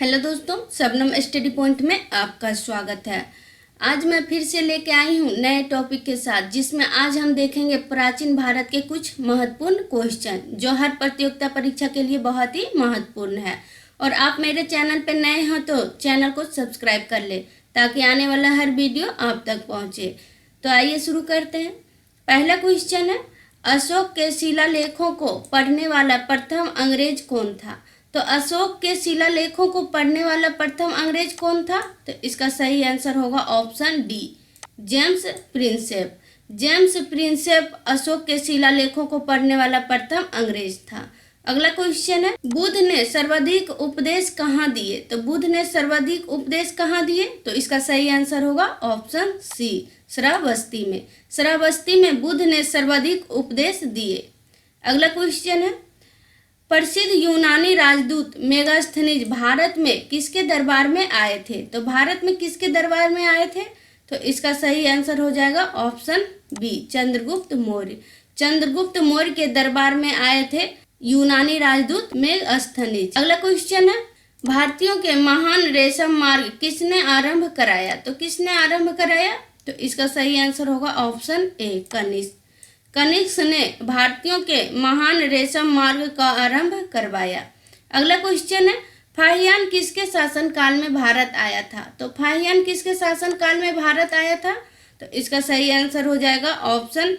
Hello दोस्तों, Shabnam study point में आपका स्वागत है। आज मैं फिर से लेके आई हूँ नए टॉपिक के साथ, जिसमें आज हम देखेंगे प्राचीन भारत के कुछ महत्वपूर्ण क्वेश्चन जो हर प्रतियोगिता परीक्षा के लिए बहुत ही महत्वपूर्ण है। और आप मेरे चैनल पर नए हो तो चैनल को सब्सक्राइब कर ले ताकि आने वाला हर वीडियो आप तक पहुँचे। तो आइए शुरू करते हैं। पहला क्वेश्चन है, अशोक के शिलालेखों को पढ़ने वाला प्रथम अंग्रेज कौन था? तो अशोक के शिलालेखों को पढ़ने वाला प्रथम अंग्रेज कौन था? तो इसका सही आंसर होगा option D, James Prinsep. James Prinsep Ashok के शिलालेखों को पढ़ने वाला प्रथम अंग्रेज था। अगला क्वेश्चन है, बुद्ध ने सर्वाधिक उपदेश कहाँ दिए? तो बुद्ध ने सर्वाधिक उपदेश कहाँ दिए? तो इसका सही आंसर होगा ऑप्शन सी, श्रावस्ती में। श्रावस्ती में बुद्ध ने सर्वाधिक उपदेश दिए। अगला क्वेश्चन है, प्रसिद्ध यूनानी राजदूत मेगास्थनीज भारत में किसके दरबार में आए थे? तो भारत में किसके दरबार में आए थे? तो इसका सही आंसर हो जाएगा ऑप्शन बी, चंद्रगुप्त मौर्य। चंद्रगुप्त मौर्य के दरबार में आए थे यूनानी राजदूत मेगास्थनीज। अगला क्वेश्चन है, भारतीयों के महान रेशम मार्ग किसने आरंभ कराया? तो किसने आरंभ कराया? तो इसका सही आंसर होगा ऑप्शन ए, कनिष्क। कनिष्क ने भारतीयों के महान रेशम मार्ग का आरंभ करवाया। अगला क्वेश्चन है, फाहियान किसके शासनकाल में भारत आया था? तो फाहियान किसके शासनकाल में भारत आया था? तो इसका सही आंसर हो जाएगा ऑप्शन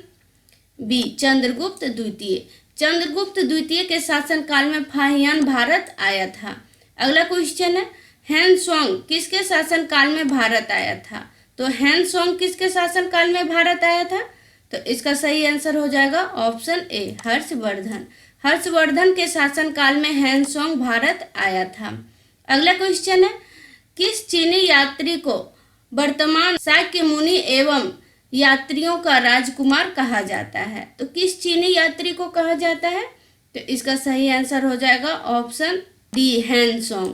बी, चंद्रगुप्त द्वितीय। चंद्रगुप्त द्वितीय के शासनकाल में फाहियान भारत आया था। अगला क्वेश्चन है, हैनसोंग किसके शासनकाल में भारत आया था? तो हैनसोंग किसके शासनकाल में भारत आया था? तो इसका सही आंसर हो जाएगा ऑप्शन ए, हर्षवर्धन। हर्षवर्धन के शासनकाल में हैनसोंग भारत आया था। अगला क्वेश्चन है, किस चीनी यात्री को वर्तमान शाक्य मुनि एवं यात्रियों का राजकुमार कहा जाता है? तो किस चीनी यात्री को कहा जाता है? तो इसका सही आंसर हो जाएगा ऑप्शन डी, हैनसोंग।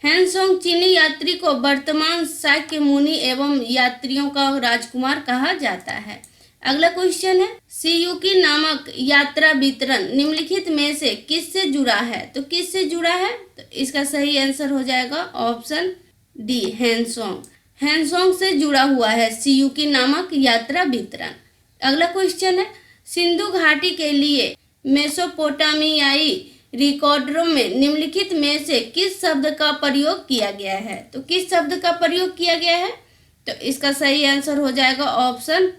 हैनसोंग चीनी यात्री को वर्तमान शाक्य मुनि एवं यात्रियों का राजकुमार कहा जाता है। अगला क्वेश्चन है, सियुकी नामक यात्रा वितरण निम्नलिखित में से किससे जुड़ा है? तो किससे जुड़ा है? तो इसका सही आंसर हो जाएगा ऑप्शन डी, हैनसोंग। हैनसोंग से जुड़ा हुआ है सियुकी नामक यात्रा वितरण। अगला क्वेश्चन है, सिंधु घाटी के लिए मेसोपोटामियाई रिकॉर्डरों में निम्नलिखित में से किस शब्द का प्रयोग किया गया है? तो किस शब्द का प्रयोग किया गया है? तो इसका सही आंसर हो जाएगा ऑप्शन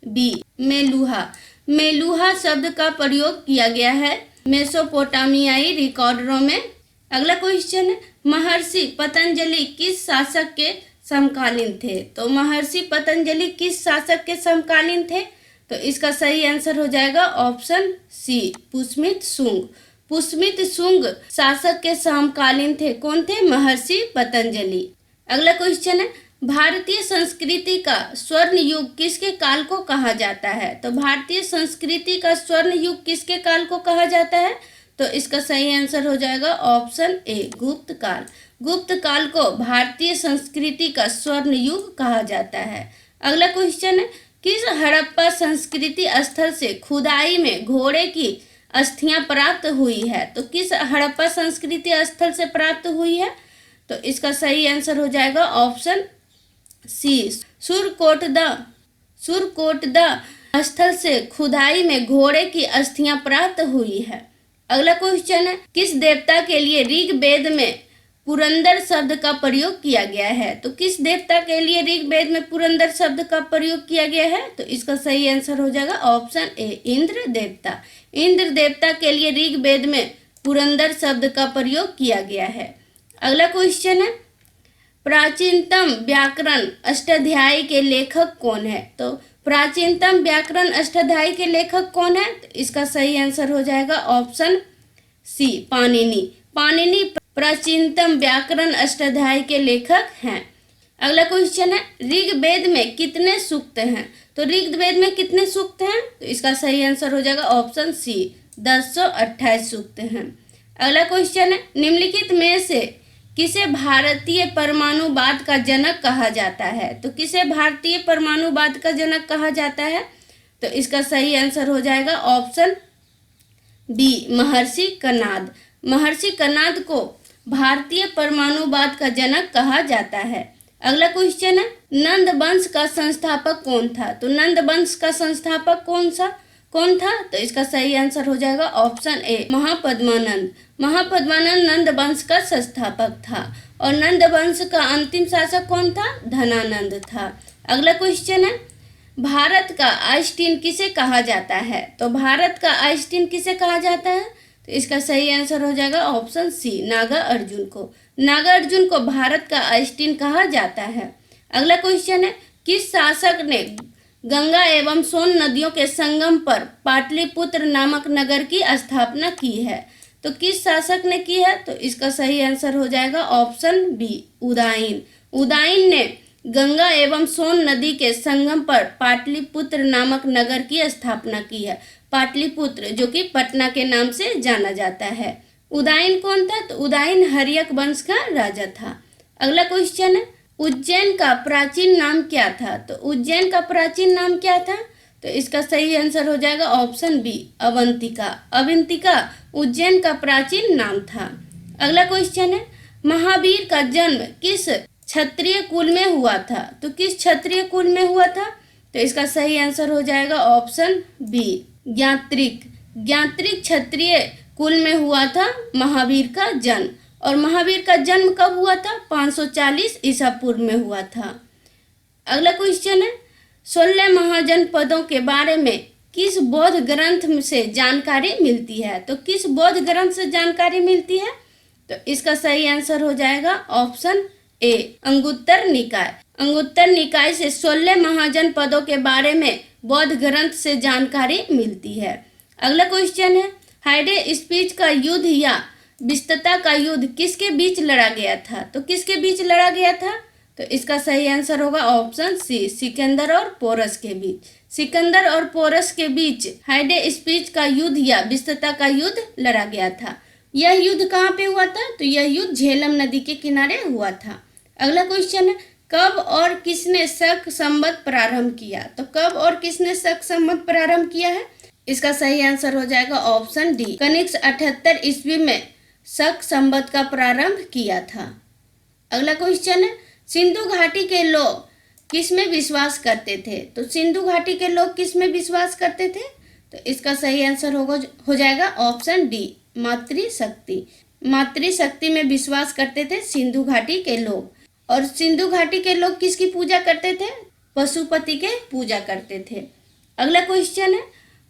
बी, मेलुहा। मेलुहा शब्द का प्रयोग किया गया है मेसोपोटामियाई रिकॉर्डरों में। अगला क्वेश्चन है, महर्षि पतंजलि किस शासक के समकालीन थे? तो महर्षि पतंजलि किस शासक के समकालीन थे? तो इसका सही आंसर हो जाएगा ऑप्शन सी, पुष्मित शुंग। पुष्मित शुंग शासक के समकालीन थे। कौन थे? महर्षि पतंजलि। अगला क्वेश्चन है, भारतीय संस्कृति का स्वर्ण युग किसके काल को कहा जाता है? तो भारतीय संस्कृति का स्वर्ण युग किसके काल को कहा जाता है? तो इसका सही आंसर हो जाएगा ऑप्शन ए, गुप्त काल। गुप्त काल को भारतीय संस्कृति का स्वर्ण युग कहा जाता है। अगला क्वेश्चन है, किस हड़प्पा संस्कृति स्थल से खुदाई में घोड़े की अस्थियां प्राप्त हुई है? तो किस हड़प्पा संस्कृति स्थल से प्राप्त हुई है? तो इसका सही आंसर हो जाएगा ऑप्शन सी, सुरकोटदा स्थल से खुदाई में घोड़े की अस्थियां प्राप्त हुई है। अगला क्वेश्चन है, किस देवता के लिए ऋग्वेद में पुरंदर शब्द का प्रयोग किया गया है? तो किस देवता के लिए ऋग्वेद में पुरंदर शब्द का प्रयोग किया गया है? तो इसका सही आंसर हो जाएगा ऑप्शन ए, इंद्र देवता। इंद्र देवता के लिए ऋग्वेद में पुरंदर शब्द का प्रयोग किया गया है। अगला क्वेश्चन है, प्राचीनतम व्याकरण अष्टाध्यायी के लेखक कौन है? तो प्राचीनतम व्याकरण अष्टाध्यायी के लेखक कौन है? तो इसका सही आंसर हो जाएगा ऑप्शन सी, पाणिनि। पाणिनि प्राचीनतम व्याकरण अष्टाध्यायी के लेखक हैं। अगला क्वेश्चन है, ऋग्वेद में कितने सूक्त हैं? तो ऋग्वेद में कितने सूक्त हैं? तो इसका सही आंसर हो जाएगा ऑप्शन सी, 1028 सूक्त हैं। अगला क्वेश्चन है, निम्नलिखित में से किसे भारतीय परमाणुवाद का जनक कहा जाता है? तो किसे भारतीय परमाणुवाद का जनक कहा जाता है? तो इसका सही आंसर हो जाएगा ऑप्शन बी, महर्षि कणाद। महर्षि कणाद को भारतीय परमाणुवाद का जनक कहा जाता है? अगला क्वेश्चन है, नंद वंश का संस्थापक कौन था? तो नंद वंश का संस्थापक कौन था? तो इसका सही आंसर हो जाएगा ऑप्शन ए, महापद्मानंद। महापद्मानंद नंद वंश का संस्थापक था। और नंद वंश का अंतिम शासक कौन था? धनानंद था। अगला क्वेश्चन है, भारत का आइंस्टीन किसे कहा जाता है? तो भारत का आइंस्टीन किसे कहा जाता है? तो इसका सही आंसर हो जाएगा ऑप्शन सी, नागार्जुन को। नागार्जुन को भारत का आइंस्टीन कहा जाता है। अगला क्वेश्चन है, किस शासक ने गंगा एवं सोन नदियों के संगम पर पाटलिपुत्र नामक नगर की स्थापना की है? तो किस शासक ने की है? तो इसका सही आंसर हो जाएगा ऑप्शन बी, उदयन। उदयन ने गंगा एवं सोन नदी के संगम पर पाटलिपुत्र नामक नगर की स्थापना की है। पाटलिपुत्र जो कि पटना के नाम से जाना जाता है। उदयन कौन था? तो उदयन हर्यक वंश का राजा था। अगला क्वेश्चन है, उज्जैन का प्राचीन नाम क्या था? तो उज्जैन का प्राचीन नाम क्या था? तो इसका सही आंसर हो जाएगा ऑप्शन बी, अवंतिका। अवंतिका उज्जैन का प्राचीन नाम था। अगला क्वेश्चन है, महावीर का जन्म किस क्षत्रिय कुल में हुआ था? तो किस क्षत्रिय कुल में हुआ था? तो इसका सही आंसर हो जाएगा ऑप्शन बी, ज्ञात्रिक। ज्ञात्रिक क्षत्रिय कुल में हुआ था महावीर का जन्म। और महावीर का जन्म कब हुआ था? 540 ईसा पूर्व में हुआ था। अगला क्वेश्चन है, 16 महाजनपदों के बारे में किस बौद्ध ग्रंथ से जानकारी मिलती है? तो किस बौद्ध ग्रंथ से जानकारी मिलती है? तो इसका सही आंसर हो जाएगा ऑप्शन ए, अंगुत्तर निकाय। अंगुत्तर निकाय से 16 महाजनपदों के बारे में बौद्ध ग्रंथ से जानकारी मिलती है। अगला क्वेश्चन है, हाइडे स्पीच का युद्ध या बिस्तता का युद्ध किसके बीच लड़ा गया था? तो किसके बीच लड़ा गया था? तो इसका सही आंसर होगा ऑप्शन सी, सिकंदर और पोरस के बीच। सिकंदर और पोरस के बीच हाइडे स्पीच का युद्ध या बिस्तता का युद्ध लड़ा गया था। यह युद्ध कहाँ पे हुआ था? तो यह युद्ध झेलम नदी के किनारे हुआ था। अगला क्वेश्चन है, कब और किसने शक संवत प्रारंभ किया? तो कब और किसने शक संवत प्रारंभ किया है? इसका सही आंसर हो जाएगा ऑप्शन डी, कनिष्क 78 ईस्वी में शक संवत का प्रारंभ किया था। अगला क्वेश्चन है, सिंधु घाटी के लोग किस में विश्वास करते थे? तो सिंधु घाटी के लोग किस में विश्वास करते थे? तो इसका सही आंसर हो जाएगा ऑप्शन डी, मातृशक्ति। मातृशक्ति में विश्वास करते थे सिंधु घाटी के लोग। और सिंधु घाटी के लोग किसकी पूजा करते थे? पशुपति के पूजा करते थे। अगला क्वेश्चन है,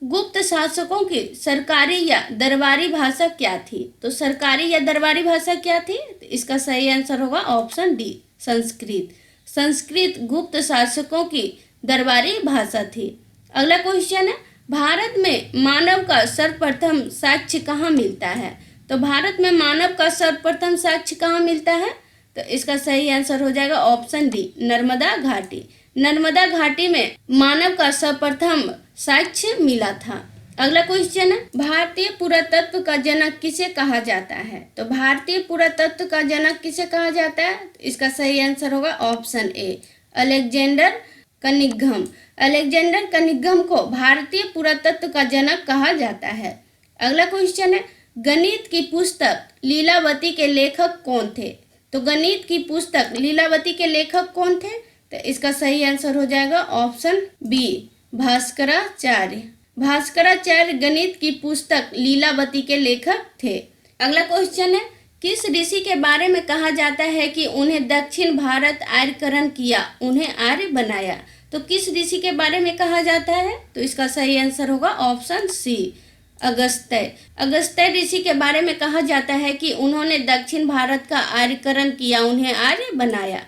गुप्त शासकों की सरकारी या दरबारी भाषा क्या थी? तो सरकारी या दरबारी भाषा क्या थी? तो इसका सही आंसर होगा ऑप्शन डी, संस्कृत। संस्कृत गुप्त शासकों की दरबारी भाषा थी। अगला क्वेश्चन है, भारत में मानव का सर्वप्रथम साक्ष्य कहाँ मिलता है? तो भारत में मानव का सर्वप्रथम साक्ष्य कहाँ मिलता है? तो इसका सही आंसर हो जाएगा ऑप्शन डी, नर्मदा घाटी। नर्मदा घाटी में मानव का सर्वप्रथम साक्ष्य मिला था। अगला क्वेश्चन है, भारतीय पुरातत्व का जनक किसे कहा जाता है? तो भारतीय पुरातत्व का जनक किसे कहा जाता है? तो इसका सही आंसर होगा option A, Alexander Cunningham. Alexander Cunningham को भारतीय पुरातत्व का जनक कहा जाता है। अगला क्वेश्चन है, गणित की पुस्तक लीलावती के लेखक कौन थे? तो गणित की पुस्तक लीलावती के लेखक कौन थे? तो इसका सही आंसर हो जाएगा ऑप्शन बी, भास्कराचार्य। भास्कराचार्य गणित की पुस्तक लीलावती के लेखक थे। अगला क्वेश्चन है, किस ऋषि के बारे में कहा जाता है कि उन्हें दक्षिण भारत आर्यकरण किया, उन्हें आर्य बनाया? तो किस ऋषि के बारे में कहा जाता है? तो इसका सही आंसर होगा ऑप्शन सी, अगस्त्य। अगस्त्य ऋषि के बारे में कहा जाता है कि उन्होंने दक्षिण भारत का आर्यकरण किया, उन्हें आर्य बनाया।